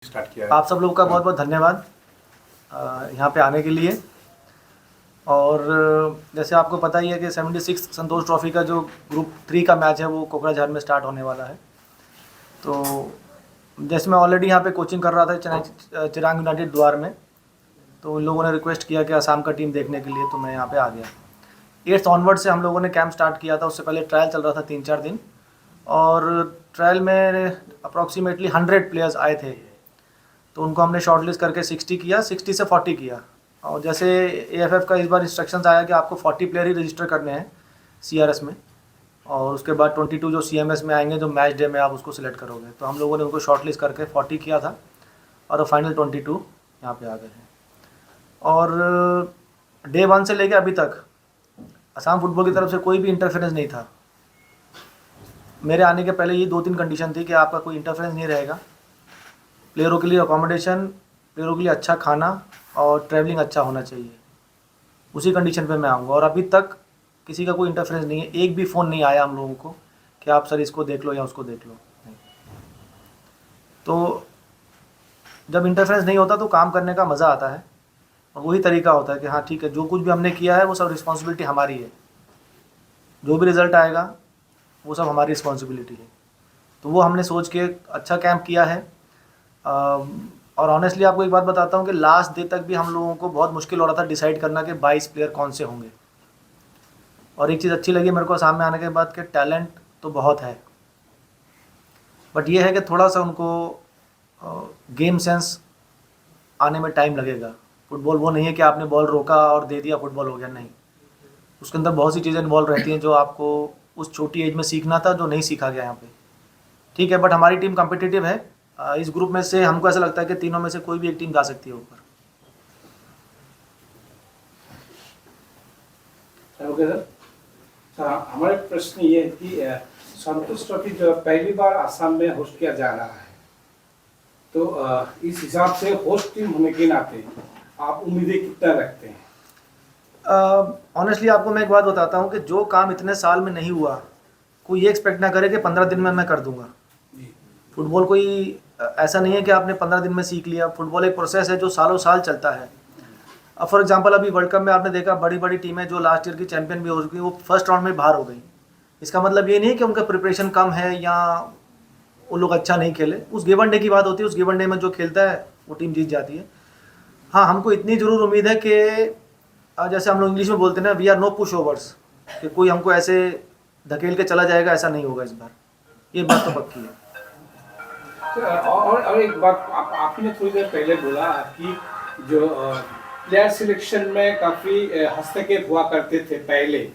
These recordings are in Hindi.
स्टार्ट किया है। आप सब लोगों का बहुत बहुत धन्यवाद यहाँ पे आने के लिए। और जैसे आपको पता ही है कि 76 संतोष ट्रॉफी का जो ग्रुप 3 का मैच है वो कोकराझार में स्टार्ट होने वाला है। तो जैसे मैं ऑलरेडी यहाँ पे कोचिंग कर रहा था चिरांग यूनाइटेड द्वार में, तो उन लोगों ने रिक्वेस्ट किया कि असम का टीम देखने के लिए, तो मैं यहाँ पे आ गया। 8th ऑनवर्ड से हम लोगों ने कैंप स्टार्ट किया था। उससे पहले ट्रायल चल रहा था 3-4 दिन, और ट्रायल में अप्रॉक्सीमेटली 100 प्लेयर्स आए थे। तो उनको हमने शॉर्टलिस्ट करके 60 किया, 60 से 40 किया। और जैसे AFF का इस बार इंस्ट्रक्शंस आया कि आपको 40 प्लेयर ही रजिस्टर करने हैं CRS में, और उसके बाद 22 जो CMS में आएंगे, जो मैच डे में आप उसको सिलेक्ट करोगे। तो हम लोगों ने उनको शॉर्टलिस्ट करके 40 किया था, और फाइनल 22 यहाँ पे आ गए हैं। और डे 1 से लेके अभी तक असम फुटबॉल की तरफ से कोई भी इंटरफेरेंस नहीं था। मेरे आने के पहले ये 2-3 कंडीशन थी कि आपका कोई इंटरफेरेंस नहीं रहेगा, प्लेयरों के लिए अकोमोडेशन, प्लेयरों के लिए अच्छा खाना और ट्रैवलिंग अच्छा होना चाहिए। उसी कंडीशन पे मैं आऊँगा, और अभी तक किसी का कोई इंटरफेरेंस नहीं है। एक भी फ़ोन नहीं आया हम लोगों को कि आप सर इसको देख लो या उसको देख लो, नहीं। तो जब इंटरफेरेंस नहीं होता तो काम करने का मज़ा आता है, और वही तरीका होता है कि हाँ ठीक है, जो कुछ भी हमने किया है वो सब रिस्पॉन्सिबिलिटी हमारी है। जो भी रिज़ल्ट आएगा वो सब हमारी रिस्पॉन्सिबिलिटी है। तो वो हमने सोच के अच्छा कैंप किया है। और ऑनेस्टली आपको एक बात बताता हूँ कि लास्ट डे तक भी हम लोगों को बहुत मुश्किल हो रहा था डिसाइड करना कि 22 प्लेयर कौन से होंगे। और एक चीज़ अच्छी लगी मेरे को सामने आने के बाद कि टैलेंट तो बहुत है, बट ये है कि थोड़ा सा उनको गेम सेंस आने में टाइम लगेगा। फुटबॉल वो नहीं है कि आपने बॉल रोका और दे दिया फुटबॉल हो गया, नहीं। उसके अंदर बहुत सी चीज़ें इन्वॉल्व रहती हैं जो आपको उस छोटी एज में सीखना था, जो नहीं सीखा गया यहाँ पे। ठीक है, बट हमारी टीम कॉम्पिटिटिव है। इस ग्रुप में से हमको ऐसा लगता है कि तीनों में से कोई भी एक टीम जा सकती है ऊपर। ओके सर, हमारे प्रश्न ये है कि संतोष ट्रॉफी जो पहली बार असम में होस्ट किया जा रहा है, तो इस हिसाब से होस्ट टीम होने के नाते आप उम्मीदें कितना रखते हैं? ऑनेस्टली आपको मैं एक बात बताता हूँ कि जो काम इतने साल में नहीं हुआ, कोई ये एक्सपेक्ट ना करे कि 15 दिन में मैं कर दूंगा। फुटबॉल कोई ऐसा नहीं है कि आपने 15 दिन में सीख लिया। फुटबॉल एक प्रोसेस है जो सालों साल चलता है। अब फॉर एग्जांपल अभी वर्ल्ड कप में आपने देखा, बड़ी बड़ी टीमें जो लास्ट ईयर की चैंपियन भी हो चुकी, वो फर्स्ट राउंड में बाहर हो गई। इसका मतलब ये नहीं है कि उनका प्रिपरेशन कम है या वो लोग अच्छा नहीं खेले। उस गिवन डे की बात होती है, उस गिवन डे में जो खेलता है वो टीम जीत जाती है। हाँ, हमको इतनी ज़रूर उम्मीद है कि जैसे हम लोग इंग्लिश में बोलते हैं ना, we are no pushovers, कि कोई हमको ऐसे धकेल के चला जाएगा, ऐसा नहीं होगा इस बार। ये बात तो पक्की है। और एक बात आपने थोड़ी देर पहले बोला कि जो प्लेयर सिलेक्शन में काफी हस्तक्षेप हुआ करते थे पहले,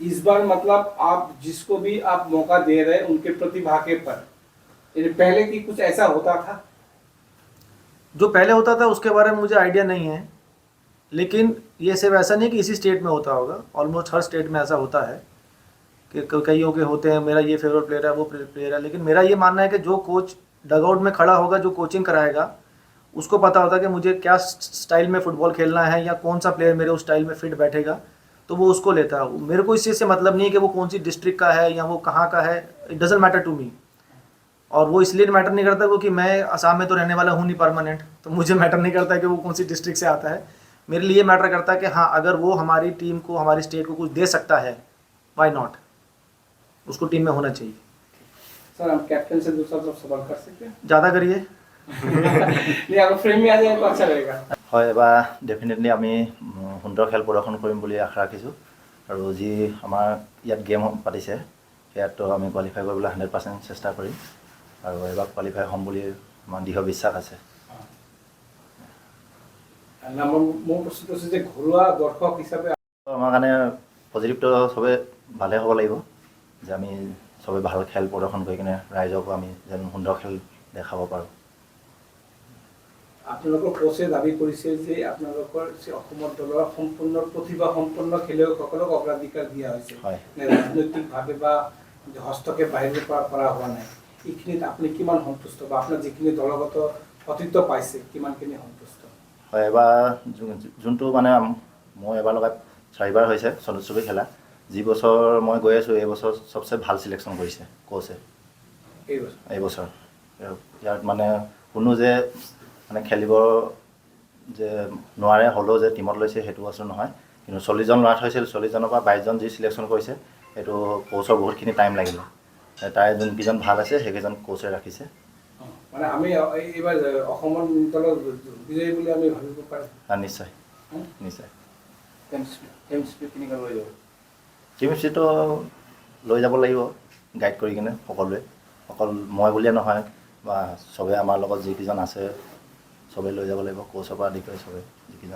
इस बार मतलब आप जिसको भी आप मौका दे रहे हैं उनके प्रतिभा के पर, पहले की कुछ ऐसा होता था? जो पहले होता था उसके बारे में मुझे आइडिया नहीं है, लेकिन ये सिर्फ ऐसा नहीं कि इसी स्टेट में होता होगा। ऑलमोस्ट हर स्टेट में ऐसा होता है कि कईयों के होते हैं, मेरा ये फेवरेट प्लेयर है, वो प्लेयर है। लेकिन मेरा ये मानना है कि जो कोच डगआउट में खड़ा होगा, जो कोचिंग कराएगा, उसको पता होता है कि मुझे क्या स्टाइल में फ़ुटबॉल खेलना है या कौन सा प्लेयर मेरे उस स्टाइल में फिट बैठेगा, तो वो उसको लेता है। मेरे को इस चीज़ से मतलब नहीं है कि वो कौन सी डिस्ट्रिक्ट का है या वो कहाँ का है। It doesn't matter to me. और वो इसलिए मैटर नहीं करता क्योंकि मैं असम में तो रहने वाला हूँ नहीं परमानेंट, तो मुझे मैटर नहीं करता कि वो कौन सी डिस्ट्रिक्ट से आता है। मेरे लिए मैटर करता है कि हाँ, अगर वो हमारी टीम को, हमारी स्टेट को कुछ दे सकता है, वाई नॉट, उसको टीम में होना चाहिए। सर, हम कैप्टन से दूसरा सवाल कर सकते हैं? ज़्यादा करिए। नहीं, अगर फ्रेम में आ जाए तो अच्छा रहेगा। হয়, এবাৰ ডেফিনেটলি আমি সুন্দৰ খেল প্ৰদৰ্শন কৰিম বুলি আশা ৰাখিছোঁ। আৰু যি আমাৰ ইয়াত গেম পাতিছে সেয়াতো আমি কোৱালিফাই কৰিবলৈ 100% চেষ্টা কৰিম, আৰু এবাৰ কোৱালিফাই হ'ম বুলি আমাৰ দৃঢ় বিশ্বাস আছে। মোৰ প্ৰশ্নটো হৈছে যে ঘৰুৱা দৰ্শক হিচাপে আমাৰ কাৰণে পজিটিভটো চবে ভালে হ'ব লাগিব, যে আমি চবে ভাল খেল প্ৰদৰ্শন কৰি কিনে ৰাইজকো আমি যেন সুন্দৰ খেল দেখাব পাৰোঁ। আপোনালোকৰ কোচে দাবী কৰিছে যে আপোনালোকৰ অসমৰ দলৰ সম্পূৰ্ণ প্ৰতিভা সম্পন্ন খেলুৱৈসকলক অগ্ৰাধিকাৰ দিয়া হৈছে, ৰাজনৈতিকভাৱে বা হস্তক্ষেপ বাহিৰৰ পৰা কৰা হোৱা নাই। এইখিনিত আপুনি কিমান সন্তুষ্ট, বা আপোনাৰ যিখিনি দলগত সতীৰ্থ পাইছে কিমানখিনি সন্তুষ্ট? হয়, এবাৰ যোনটো মানে মই এবাৰ লগাই 4বাৰ হৈছে সন্তোষ ট্ৰফী খেলা। যি বছৰ মই গৈ আছোঁ এই বছৰ চবচে ভাল চিলেকশ্যন কৰিছে কোচে এই বছৰ। ইয়াত মানে কোনো যে মানে খেলিব যে নোৱাৰে হ'লেও যে টিমত লৈছে সেইটো বস্তু নহয়। কিন্তু 40জন ল'ৰা থৈছিল, 40জনৰ পৰা 22জন যি চিলেকশ্যন কৰিছে সেইটো কোচৰ বহুতখিনি টাইম লাগিলে। তাৰে যোনকেইজন ভাল আছে সেইকেইজন কোচে ৰাখিছে। মানে আমি এইবাৰ অসমৰ দলৰ বিজয়ী বুলি আমি ভাবিব পাৰোঁ। নিশ্চয় নিশ্চয়। টিম স্পিৰিটটো লৈ যাব লাগিব গাইড কৰি কিনে সকলোৱে, অকল মই বুলিয়ে নহয় বা চবেই আমাৰ লগত যিকেইজন আছে চবেই লৈ যাব লাগিব, কোচৰ পৰা আদি কৰি চবেই যিকেইজন